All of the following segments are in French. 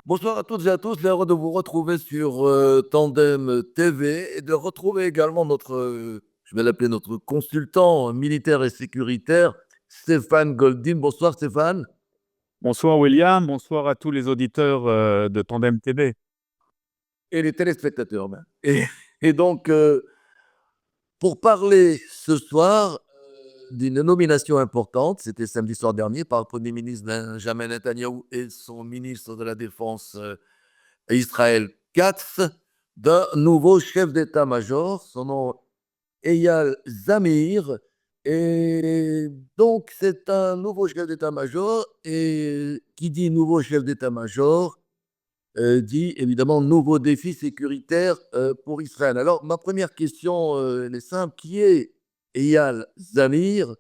Bonsoir à toutes et à tous, heureux de vous retrouver sur Tandem TV et de retrouver également notre, je vais l'appeler notre consultant militaire et sécuritaire, Stéphane Goldin. Bonsoir Stéphane. Bonsoir William, bonsoir à tous les auditeurs de Tandem TV. Et les téléspectateurs. Ben. Et donc, pour parler ce soir d'une nomination importante, c'était samedi soir dernier par le Premier ministre Benjamin Netanyahou et son ministre de la Défense Israël Katz, d'un nouveau chef d'état-major. Son nom Eyal Zamir. Et donc, c'est un nouveau chef d'état-major. Et qui dit nouveau chef d'état-major dit évidemment nouveau défi sécuritaire pour Israël. Alors, ma première question elle est simple. Qui est Eyal Zamir?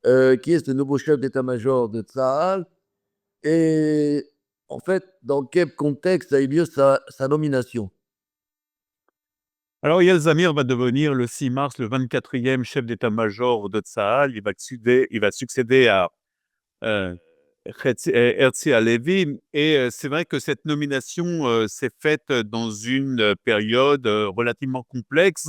Qui est ce nouveau chef d'état-major de Tsahal? Et en fait, dans quel contexte a eu lieu sa nomination? Alors Yael Zamir va devenir le 6 mars le 24e chef d'état-major de Tsahal. Il va succéder à Herzi Halevi. Et c'est vrai que cette nomination s'est faite dans une période relativement complexe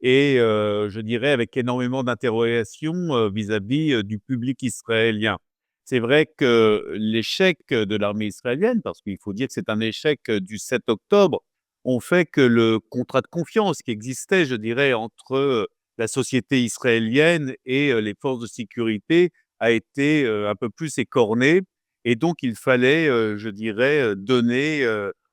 et je dirais avec énormément d'interrogations vis-à-vis du public israélien. C'est vrai que l'échec de l'armée israélienne, parce qu'il faut dire que c'est un échec du 7 octobre, ont fait que le contrat de confiance qui existait, je dirais, entre la société israélienne et les forces de sécurité a été un peu plus écorné. Et donc, il fallait, je dirais, donner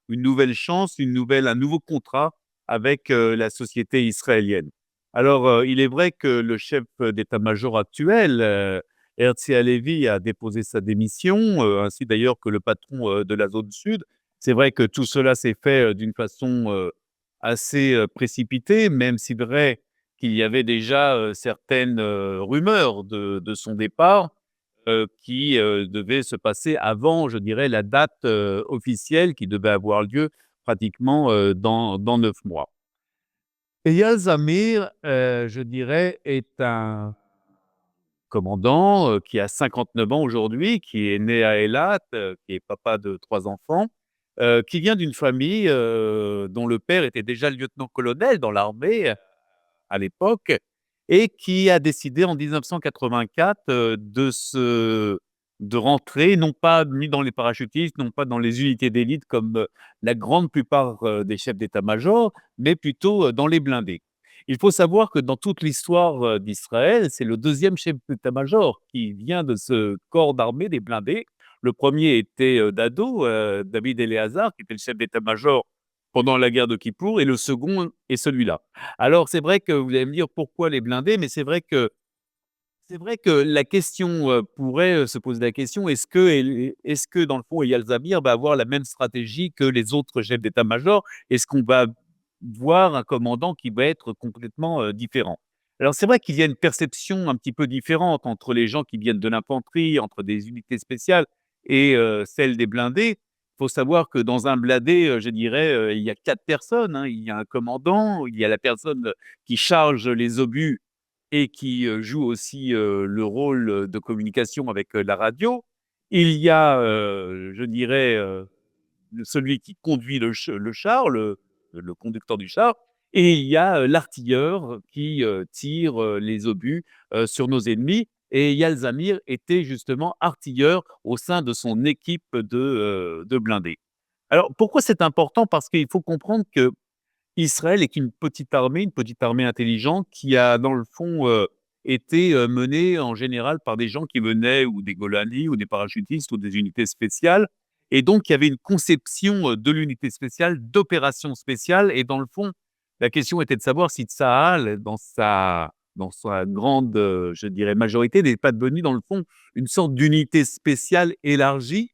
une nouvelle chance, un nouveau contrat avec la société israélienne. Alors, il est vrai que le chef d'état-major actuel, Herzi Halevi, a déposé sa démission, ainsi d'ailleurs que le patron de la zone sud. C'est vrai que tout cela s'est fait d'une façon assez précipitée, même si vrai qu'il y avait déjà certaines rumeurs de son départ qui devaient se passer avant, je dirais, la date officielle qui devait avoir lieu pratiquement dans 9 mois. Eyal Zamir, je dirais, est un commandant qui a 59 ans aujourd'hui, qui est né à Eilat, qui est papa de 3 enfants, qui vient d'une famille dont le père était déjà lieutenant-colonel dans l'armée à l'époque et qui a décidé en 1984 de rentrer, non pas ni dans les parachutistes, non pas dans les unités d'élite comme la grande plupart des chefs d'état-major, mais plutôt dans les blindés. Il faut savoir que dans toute l'histoire d'Israël, c'est le deuxième chef d'état-major qui vient de ce corps d'armée des blindés. Le premier était Dado, David Eleazar, qui était le chef d'état-major pendant la guerre de Kippour, et le second est celui-là. Alors c'est vrai que vous allez me dire: «Pourquoi les blindés?» Mais c'est vrai que la question, pourrait, se poser la question: est-ce que dans le fond Eyal Zamir va avoir la même stratégie que les autres chefs d'état-major? Est-ce qu'on va voir un commandant qui va être complètement, différent? Alors c'est vrai qu'il y a une perception un petit peu différente entre les gens qui viennent de l'infanterie, entre des unités spéciales et celles des blindés. Il faut savoir que dans un blindé, je dirais, il y a 4 personnes, hein. Il y a un commandant, il y a la personne qui charge les obus et qui joue aussi le rôle de communication avec la radio. Il y a, je dirais, celui qui conduit le char, le conducteur du char, et il y a l'artilleur qui tire les obus sur nos ennemis. Et Eyal Zamir était justement artilleur au sein de son équipe de blindés. Alors pourquoi c'est important? Parce qu'il faut comprendre que Israël est une petite armée intelligente qui a dans le fond, été, menée en général par des gens qui venaient ou des Golani ou des parachutistes ou des unités spéciales, et donc il y avait une conception, de l'unité spéciale, d'opérations spéciales. Et dans le fond, la question était de savoir si Tsahal, dans sa grande, je dirais majorité, n'est pas devenu dans le fond une sorte d'unité spéciale élargie.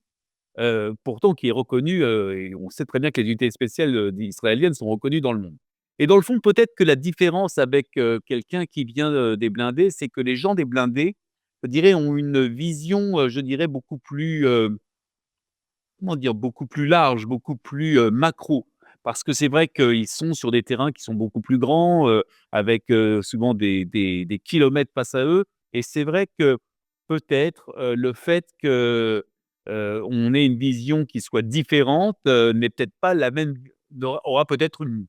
Pourtant qui est reconnu, et on sait très bien que les unités spéciales, israéliennes sont reconnues dans le monde. Et dans le fond, peut-être que la différence avec, quelqu'un qui vient, des blindés, c'est que les gens des blindés, je dirais, ont une vision, je dirais beaucoup plus, comment dire? Beaucoup plus large, beaucoup plus, macro. Parce que c'est vrai qu'ils sont sur des terrains qui sont beaucoup plus grands, avec, souvent des kilomètres face à eux. Et c'est vrai que peut-être, le fait que on ait une vision qui soit différente, mais peut-être pas la même, aura peut-être une,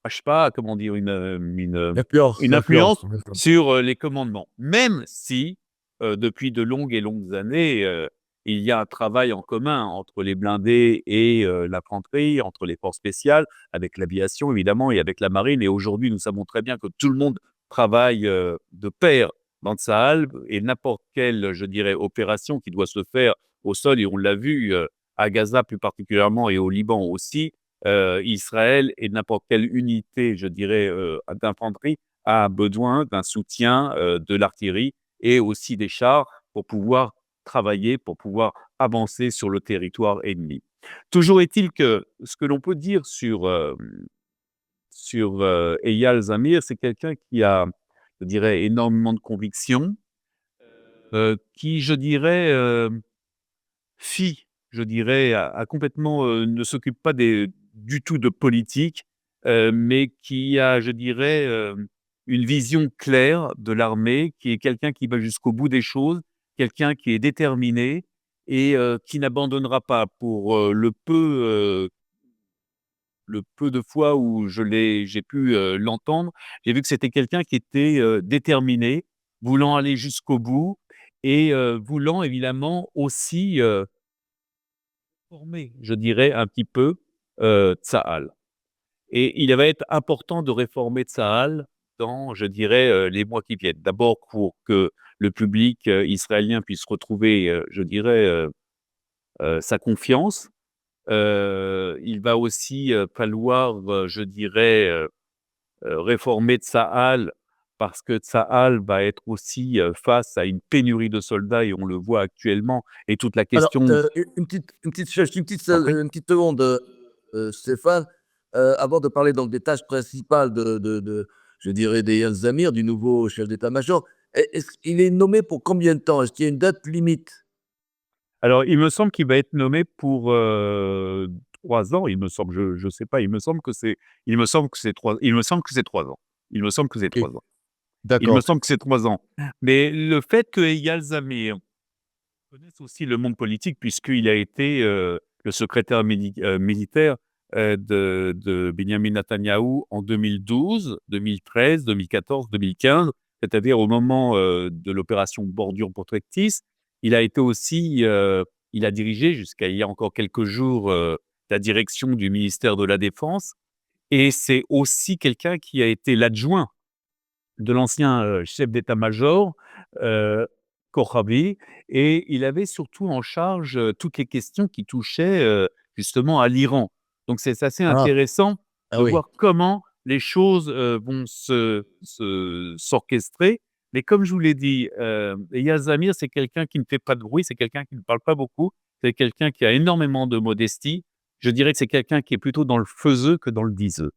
je sais pas comment dire, Influence, une influence influence. sur, les commandements. Même si, depuis de longues et longues années, il y a un travail en commun entre les blindés et l'infanterie, entre les forces spéciales, avec l'aviation évidemment et avec la marine, et aujourd'hui, nous savons très bien que tout le monde travaille, de pair dans le Sahel, et n'importe quelle, je dirais, opération qui doit se faire au sol, et on l'a vu, à Gaza plus particulièrement et au Liban aussi, Israël et n'importe quelle unité, je dirais, d'infanterie a besoin d'un soutien, de l'artillerie et aussi des chars pour pouvoir travailler, pour pouvoir avancer sur le territoire ennemi. Toujours est-il que ce que l'on peut dire sur, Eyal Zamir, c'est quelqu'un qui a, je dirais, énormément de convictions, qui, je dirais, je dirais, a complètement, ne s'occupe pas du tout de politique, mais qui a, je dirais, une vision claire de l'armée, qui est quelqu'un qui va jusqu'au bout des choses, quelqu'un qui est déterminé et qui n'abandonnera pas. Pour, le peu de fois où j'ai pu, l'entendre, j'ai vu que c'était quelqu'un qui était, déterminé, voulant aller jusqu'au bout et voulant évidemment aussi, former, je dirais un petit peu, Tsahal, et il va être important de réformer Tsahal dans, je dirais, les mois qui viennent. D'abord pour que le public, israélien puisse retrouver, je dirais, sa confiance. Il va aussi, falloir, je dirais, réformer Tsahal parce que Tsahal va être aussi, face à une pénurie de soldats, et on le voit actuellement, et toute la Alors, question. une petite seconde, Stéphane, avant de parler donc des tâches principales je dirais, d'Eyal Zamir, du nouveau chef d'état-major. Est-ce qu'il est nommé pour combien de temps? Est-ce qu'il y a une date limite? Alors, il me semble qu'il va être nommé pour, 3 ans, il me semble, je sais pas, il me semble que c'est 3 il me semble que c'est 3 ans. Il me semble que c'est Ok, 3 ans. Il me d'accord. semble que c'est 3 ans. Mais le fait que Eyal Zamir connaisse aussi le monde politique, puisqu'il a été, le secrétaire militaire, de Benyamin Netanyahou en 2012, 2013, 2014, 2015, c'est-à-dire au moment, de l'opération Bordure Protectis. Il a été aussi, il a dirigé jusqu'à il y a encore quelques jours, la direction du ministère de la Défense, et c'est aussi quelqu'un qui a été l'adjoint de l'ancien, chef d'état-major, heu, Kochavi, et il avait surtout en charge, toutes les questions qui touchaient, justement à l'Iran. Donc c'est assez Ah, intéressant ah de oui. voir comment les choses, vont s'orchestrer. Mais comme je vous l'ai dit, Eyal Zamir, c'est quelqu'un qui ne fait pas de bruit, c'est quelqu'un qui ne parle pas beaucoup, c'est quelqu'un qui a énormément de modestie. Je dirais que c'est quelqu'un qui est plutôt dans le faiseux que dans le diseux.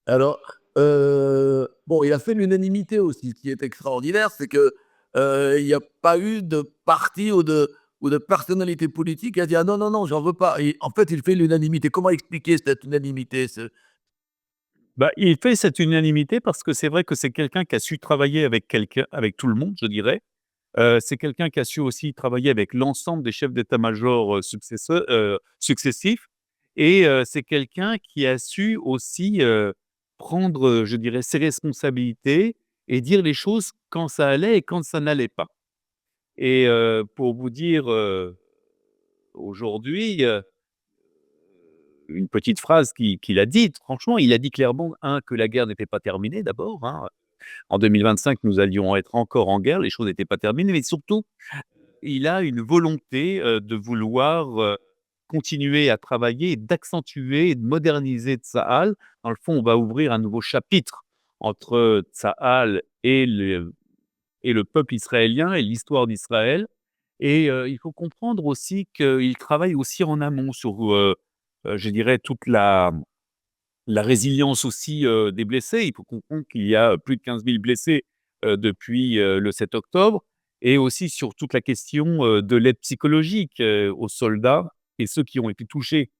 Alors, bon, il a fait l'unanimité aussi. Ce qui est extraordinaire, c'est que, il n'y a pas eu de parti ou de personnalité politique qui a dit: «Ah non, non, non, j'en veux pas», et en fait, il fait l'unanimité. Comment expliquer cette unanimité? Bah, il fait cette unanimité parce que c'est vrai que c'est quelqu'un qui a su travailler avec tout le monde, je dirais. C'est quelqu'un qui a su aussi travailler avec l'ensemble des chefs d'état-major, successifs, et c'est quelqu'un qui a su aussi, prendre, je dirais, ses responsabilités et dire les choses quand ça allait et quand ça n'allait pas, et pour vous dire, aujourd'hui, une petite phrase qu'il a dite, franchement, il a dit clairement, que la guerre n'était pas terminée d'abord, hein. En 2025, nous allions être encore en guerre, les choses n'étaient pas terminées, mais surtout, il a une volonté, de vouloir, continuer à travailler et d'accentuer et de moderniser Tsahal. Dans le fond, on va ouvrir un nouveau chapitre entre Tsahal et le peuple israélien et l'histoire d'Israël, et il faut comprendre aussi qu'il travaille aussi en amont sur, je dirais toute la résilience aussi, des blessés. Il faut comprendre qu'il y a plus de 15 000 blessés, depuis, le 7 octobre, et aussi sur toute la question, de l'aide psychologique, aux soldats et ceux qui ont été touchés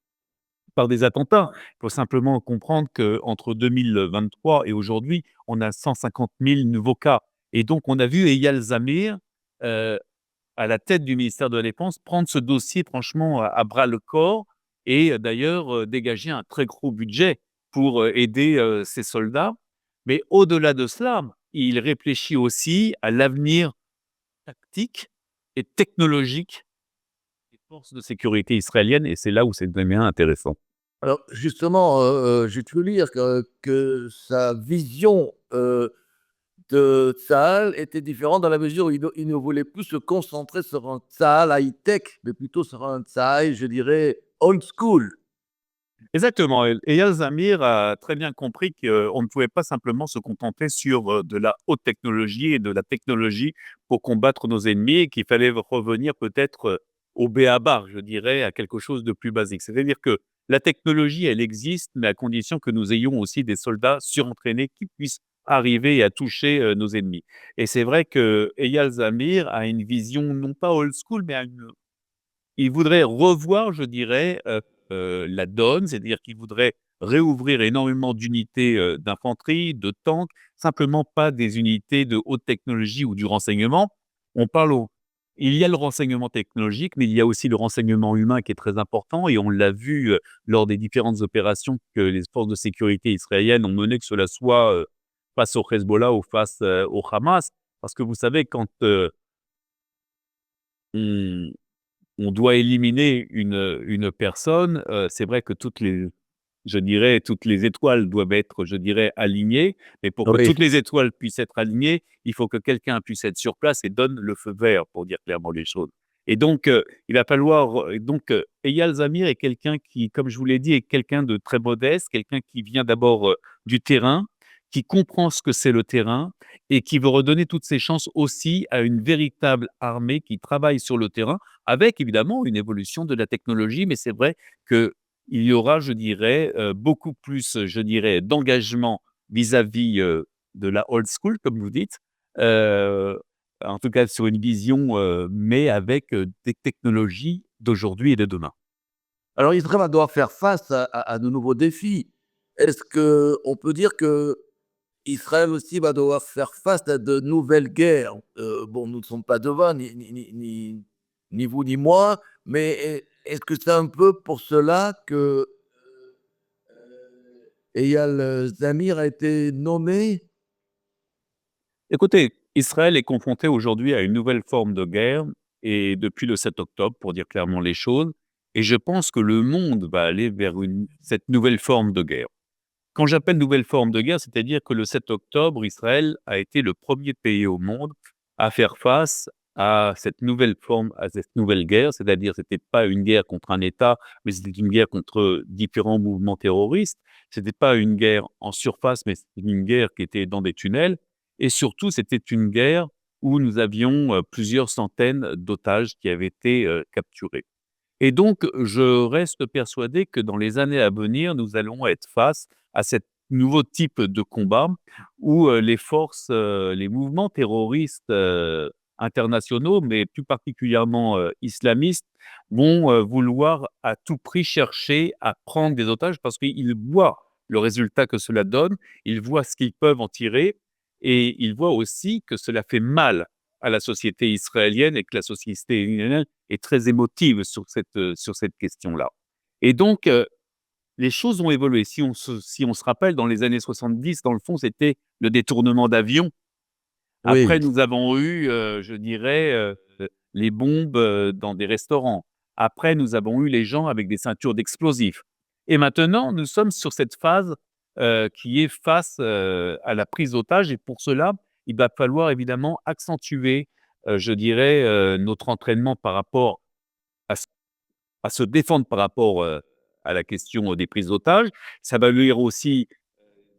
par des attentats. Il faut simplement comprendre qu'entre 2023 et aujourd'hui, on a 150 000 nouveaux cas, et donc on a vu Eyal Zamir, heu, à la tête du ministère de la Défense, prendre ce dossier franchement à bras le corps et d'ailleurs dégager un très gros budget pour aider ces soldats. Mais au-delà de cela, il réfléchit aussi à l'avenir tactique et technologique des forces de sécurité israéliennes et c'est là où c'est devient intéressant. Alors justement, j'ai pu lire que sa vision, de Tsahal était différente dans la mesure où il ne voulait plus se concentrer sur un Tsahal high-tech, mais plutôt sur un Tsahal, je dirais, old school. Exactement, et Eyal Zamir a très bien compris qu'on ne pouvait pas simplement se contenter sur, de la haute technologie et de la technologie pour combattre nos ennemis et qu'il fallait revenir peut-être, au b.a.-ba, je dirais, à quelque chose de plus basique. C'est-à-dire que la technologie, elle existe, mais à condition que nous ayons aussi des soldats surentraînés qui puissent arriver à toucher, nos ennemis et c'est vrai que Eyal Zamir a une vision non pas old school, mais il voudrait revoir, je dirais, la donne, c'est-à-dire qu'il voudrait réouvrir énormément d'unités, d'infanterie, de tanks, simplement pas des unités de haute technologie ou du renseignement. On parle au Il y a le renseignement technologique, mais il y a aussi le renseignement humain qui est très important et on l'a vu, lors des différentes opérations que les forces de sécurité israéliennes ont menées, que cela soit, face au Hezbollah ou face, au Hamas. Parce que vous savez quand, on on doit éliminer une personne, c'est vrai que toutes les étoiles doivent être, je dirais, alignées, mais pour que Oui. toutes les étoiles puissent être alignées, il faut que quelqu'un puisse être sur place et donne le feu vert, pour dire clairement les choses et donc il va falloir, Eyal Zamir est quelqu'un qui, comme je vous l'ai dit, est quelqu'un de très modeste, quelqu'un qui vient d'abord, du terrain, qui comprend ce que c'est le terrain et qui veut redonner toutes ses chances aussi à une véritable armée qui travaille sur le terrain avec évidemment une évolution de la technologie, mais c'est vrai qu'il y aura, je dirais, beaucoup plus, je dirais, d'engagement vis-à-vis, de la old school comme vous dites, heu, en tout cas sur une vision, mais avec, des technologies d'aujourd'hui et de demain. Alors Israël va devoir faire face à de nouveaux défis. Est-ce qu'on peut dire que Israël aussi va devoir faire face à de nouvelles guerres? Bon, nous ne sommes pas devant, ni vous ni moi, mais est-ce que c'est un peu pour cela que Eyal Zamir a été nommé? Écoutez, Israël est confronté aujourd'hui à une nouvelle forme de guerre et depuis le 7 octobre, pour dire clairement les choses et je pense que le monde va aller vers cette nouvelle forme de guerre. Quand j'appelle nouvelle forme de guerre, c'est-à-dire que le 7 octobre, Israël a été le premier pays au monde à faire face à cette nouvelle forme, à cette nouvelle guerre. C'est-à-dire, c'était pas une guerre contre un État, mais c'était une guerre contre différents mouvements terroristes. C'était pas une guerre en surface, mais c'était une guerre qui était dans des tunnels. Et surtout, c'était une guerre où nous avions plusieurs centaines d'otages qui avaient été capturés. Et donc, je reste persuadé que dans les années à venir, nous allons être face à cet nouveau type de combat où, les mouvements terroristes, internationaux, mais plus particulièrement, islamistes, vont, vouloir à tout prix chercher à prendre des otages parce qu'ils voient le résultat que cela donne, ils voient ce qu'ils peuvent en tirer et ils voient aussi que cela fait mal à la société israélienne et que la société israélienne est très émotive sur cette question-là. Et donc, les choses ont évolué. Si on se rappelle, dans les années 70, dans le fond, c'était le détournement d'avions. Après, Oui. nous avons eu, je dirais, les bombes, dans des restaurants. Après, nous avons eu les gens avec des ceintures d'explosifs. Et maintenant, nous sommes sur cette phase, qui est face, à la prise d'otages et pour cela, il va falloir évidemment accentuer, je dirais, notre entraînement par rapport à se défendre par rapport, à la question des prises d'otages. Ça va lui dire aussi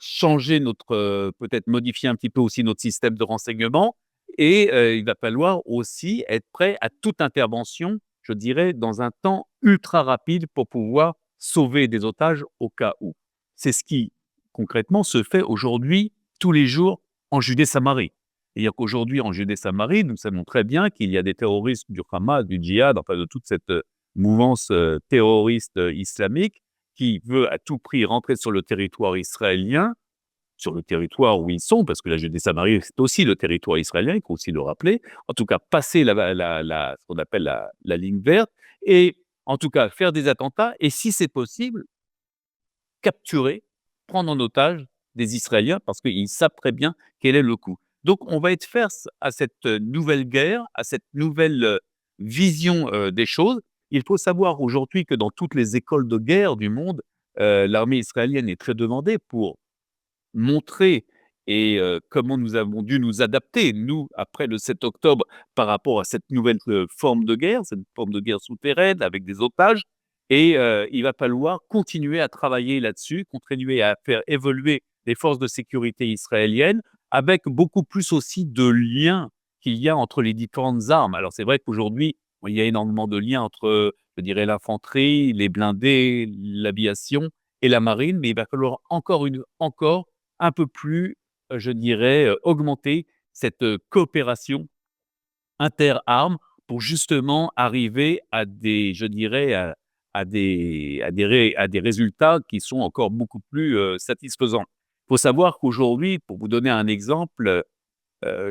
changer notre, peut-être modifier un petit peu aussi notre système de renseignement et il va falloir aussi être prêt à toute intervention, je dirais, dans un temps ultra rapide pour pouvoir sauver des otages au cas où. C'est ce qui, concrètement, se fait aujourd'hui, tous les jours, en Judée-Samarie. C'est-à-dire qu'aujourd'hui, en Judée-Samarie, nous savons très bien qu'il y a des terroristes du Hamas, du djihad, enfin de toute cette, mouvance, terroriste, islamique qui veut à tout prix rentrer sur le territoire israélien, sur le territoire où ils sont, parce que la Judée-Samarie, c'est aussi le territoire israélien, il faut aussi le rappeler. En tout cas, passer ce qu'on appelle la ligne verte et en tout cas faire des attentats et si c'est possible, capturer, prendre en otage des Israéliens parce qu'ils savent très bien quel est le coût. Donc on va être face à cette nouvelle guerre, à cette nouvelle vision des choses. Il faut savoir aujourd'hui que dans toutes les écoles de guerre du monde, l'armée israélienne est très demandée pour montrer et comment nous avons dû nous adapter, nous, après le 7 octobre, par rapport à cette nouvelle, forme de guerre, cette forme de guerre souterraine avec des otages et il va falloir continuer à travailler là-dessus, continuer à faire évoluer les forces de sécurité israéliennes avec beaucoup plus aussi de liens qu'il y a entre les différentes armes. Alors c'est vrai qu'aujourd'hui, il y a énormément de liens entre, je dirais, l'infanterie, les blindés, l'aviation et la marine, mais il va falloir encore un peu plus, je dirais, augmenter cette, coopération interarmes pour justement arriver à des je dirais, à des résultats qui sont encore beaucoup plus, satisfaisants. Il faut savoir qu'aujourd'hui, pour vous donner un exemple,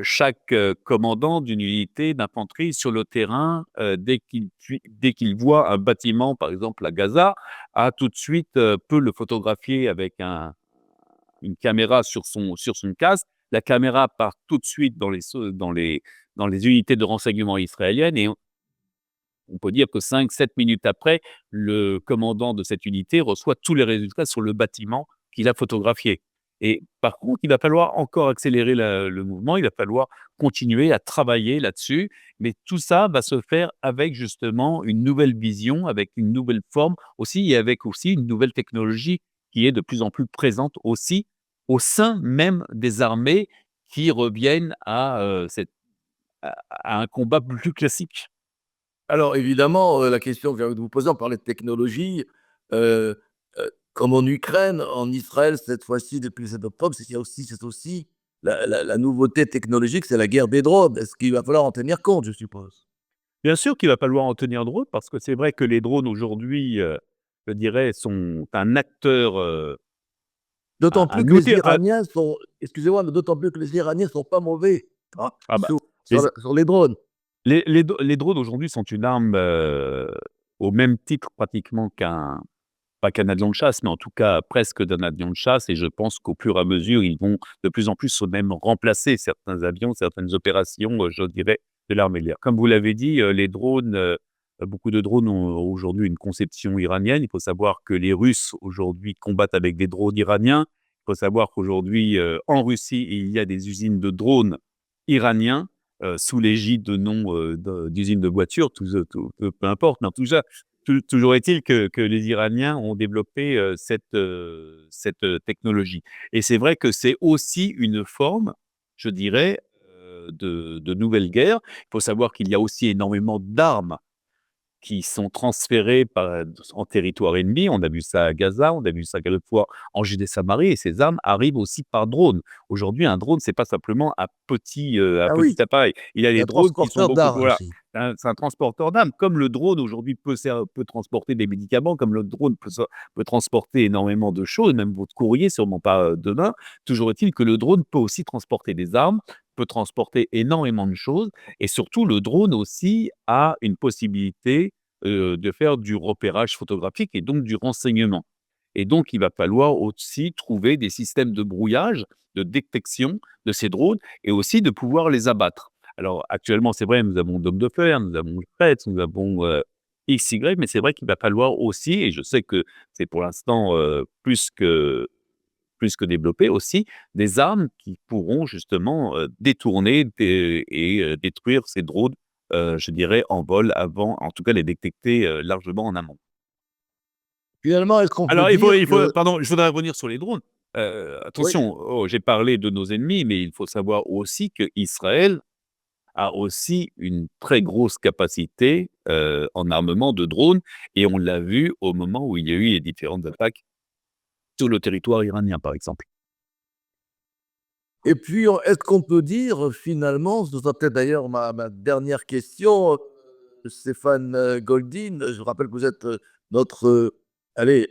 chaque, commandant d'une unité d'infanterie sur le terrain, dès qu'il voit un bâtiment, par exemple à Gaza, a tout de suite, peut le photographier avec une caméra sur son casque. La caméra part tout de suite dans les unités de renseignement israéliennes et on peut dire que 5, 7 minutes après, le commandant de cette unité reçoit tous les résultats sur le bâtiment qu'il a photographié. Et par contre, il va falloir encore accélérer le mouvement, il va falloir continuer à travailler là-dessus, mais tout ça va se faire avec justement une nouvelle vision, avec une nouvelle forme aussi et avec aussi une nouvelle technologie qui est de plus en plus présente aussi au sein même des armées qui reviennent à un combat plus classique. Alors évidemment, la question que j'ai envie de vous poser, on parlait de technologie, heu comme en Ukraine, en Israël, cette fois-ci, depuis le 7 octobre, c'est aussi la nouveauté technologique, c'est la guerre des drones. Est-ce qu'il va falloir en tenir compte, je suppose? Bien sûr qu'il va falloir en tenir compte parce que c'est vrai que les drones aujourd'hui, je dirais, sont un acteur, D'autant plus un que les outil, Iraniens sont excusez-moi, mais d'autant plus que les Iraniens sont pas mauvais, ah, ah bah, les sur les drones. les drones aujourd'hui sont une arme, au même titre pratiquement pas qu'un avion de chasse, mais en tout cas presque d'un avion de chasse et je pense qu'au fur et à mesure, ils vont de plus en plus même remplacer certains avions, certaines opérations, je dirais, de l'armée de l'air. Comme vous l'avez dit, les drones, beaucoup de drones ont aujourd'hui une conception iranienne. Il faut savoir que les Russes aujourd'hui combattent avec des drones iraniens. Il faut savoir qu'aujourd'hui, en Russie, il y a des usines de drones iraniens, sous l'égide de noms, d'usines de voitures, peu importe, mais en tout cas, toujours est-il que les Iraniens ont développé, cette technologie et c'est vrai que c'est aussi une forme, je dirais, de nouvelle guerre. Il faut savoir qu'il y a aussi énormément d'armes qui sont transférés en territoire ennemi. On a vu ça à Gaza, on a vu ça quelquefois en Judée-Samarie et ces armes arrivent aussi par drone. Aujourd'hui, un drone, c'est pas simplement un Ah petit oui, appareil. Il y a c'est des un drones qui sont transporteur beaucoup d'armes voilà, aussi. c'est un transporteur d'armes. Comme le drone aujourd'hui peut transporter des médicaments, comme le drone peut transporter énormément de choses, même votre courrier, sûrement pas, demain. Toujours est-il que le drone peut aussi transporter des armes, peut transporter énormément de choses et surtout le drone aussi a une possibilité de faire du repérage photographique et donc du renseignement. Et donc, il va falloir aussi trouver des systèmes de brouillage, de détection de ces drones et aussi de pouvoir les abattre. Alors, actuellement, c'est vrai, nous avons Dôme de Fer, nous avons Fred, nous avons XY, mais c'est vrai qu'il va falloir aussi, et je sais que c'est pour l'instant plus que développé aussi, des armes qui pourront justement détourner et détruire ces drones je dirais, en vol avant, en tout cas les détecter, largement en amont. Finalement, est-ce qu'on peut Alors dire que pardon, je voudrais revenir sur les drones. oui, Attention, j'ai parlé de nos ennemis, mais il faut savoir aussi qu'Israël a aussi une très grosse capacité, en armement de drones et on l'a vu au moment où il y a eu les différentes attaques sur le territoire iranien, par exemple. et puis, est-ce qu'on peut dire finalement, ce sera peut-être d'ailleurs ma dernière question, Stéphane, Goldin, je rappelle que vous êtes, notre, allez,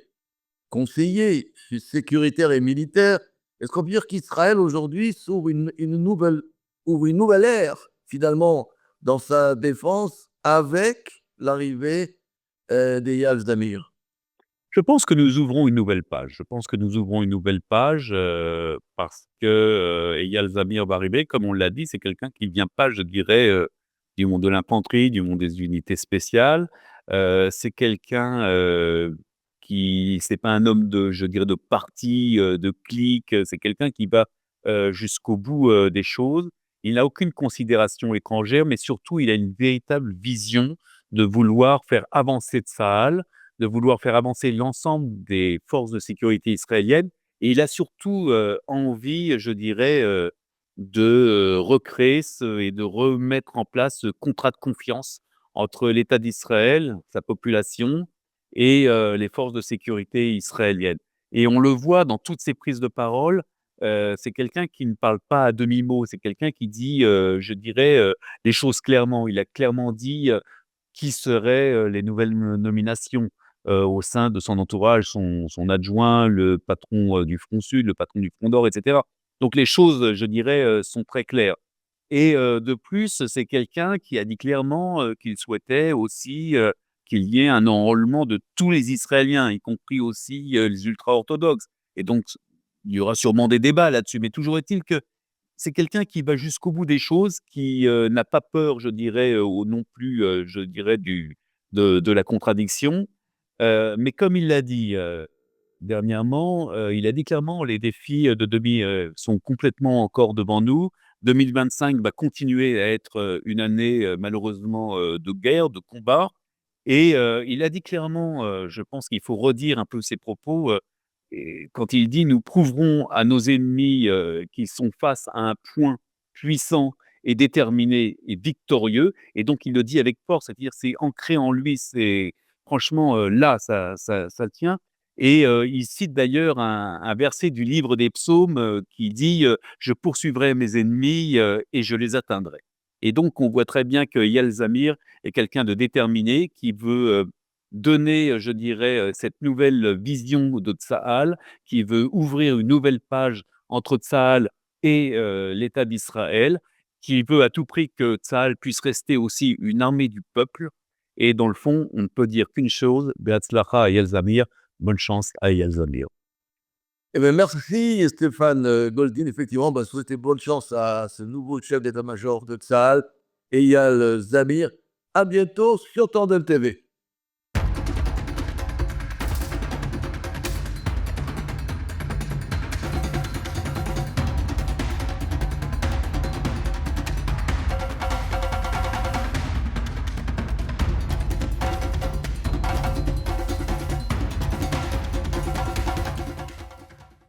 conseiller sécuritaire et militaire. Est-ce qu'on peut dire qu'Israël aujourd'hui ouvre une nouvelle ère, finalement, dans sa défense avec l'arrivée d'Eyal Zamir? Je pense que nous ouvrons une nouvelle page. Je pense que nous ouvrons une nouvelle page, parce que, Eyal Zamir va arriver. Comme on l'a dit, c'est quelqu'un qui vient pas, je dirais, du monde de l'infanterie, du monde des unités spéciales. C'est quelqu'un, qui c'est pas un homme de, je dirais, de parti, de clique, c'est quelqu'un qui va, jusqu'au bout, des choses. Il n'a aucune considération étrangère, mais surtout, il a une véritable vision de vouloir faire avancer Tsahal, de vouloir faire avancer l'ensemble des forces de sécurité israéliennes et il a surtout, envie, je dirais, de, recréer ce et de remettre en place ce contrat de confiance entre l'État d'Israël, sa population et les forces de sécurité israéliennes et on le voit dans toutes ses prises de parole, c'est quelqu'un qui ne parle pas à demi-mot, c'est quelqu'un qui dit, je dirais, les choses clairement. Il a clairement dit, qui seraient, les nouvelles nominations, au sein de son entourage, son adjoint, le patron, du front sud, le patron du front nord et cetera. Donc les choses, je dirais, sont très claires et de plus, c'est quelqu'un qui a dit clairement, qu'il souhaitait aussi, qu'il y ait un enrôlement de tous les Israéliens, y compris aussi, les ultra-orthodoxes et donc il y aura sûrement des débats là-dessus, mais toujours est-il que c'est quelqu'un qui va jusqu'au bout des choses, qui, n'a pas peur, je dirais, au non plus, je dirais du de la contradiction. Mais comme il l'a dit, dernièrement, il a dit clairement: «Les défis, de sont complètement encore devant nous. 2025 va continuer à être, une année, malheureusement, de guerre, de combat» et il a dit clairement, je pense qu'il faut redire un peu ses propos, et quand il dit: «Nous prouverons à nos ennemis, qu'ils sont face à un point puissant et déterminé et victorieux» et donc il le dit avec force, c'est-à-dire c'est ancré en lui, c'est franchement, là, ça tient et il cite d'ailleurs un verset du livre des psaumes, qui dit, «Je poursuivrai mes ennemis, et je les atteindrai» et donc on voit très bien que Eyal Zamir est quelqu'un de déterminé qui veut, donner, je dirais, cette nouvelle vision de Tsahal, qui veut ouvrir une nouvelle page entre Tsahal et l'État d'Israël, qui veut à tout prix que Tsahal puisse rester aussi une armée du peuple et dans le fond, on ne peut dire qu'une chose: Behatzlacha Eyal Zamir, bonne chance à Eyal Zamir. Eh bien, merci Stéphane Goldin. Effectivement, bah, souhaiter bonne chance à ce nouveau chef d'état-major de Tsahal, Eyal Zamir. À bientôt sur Tandem TV.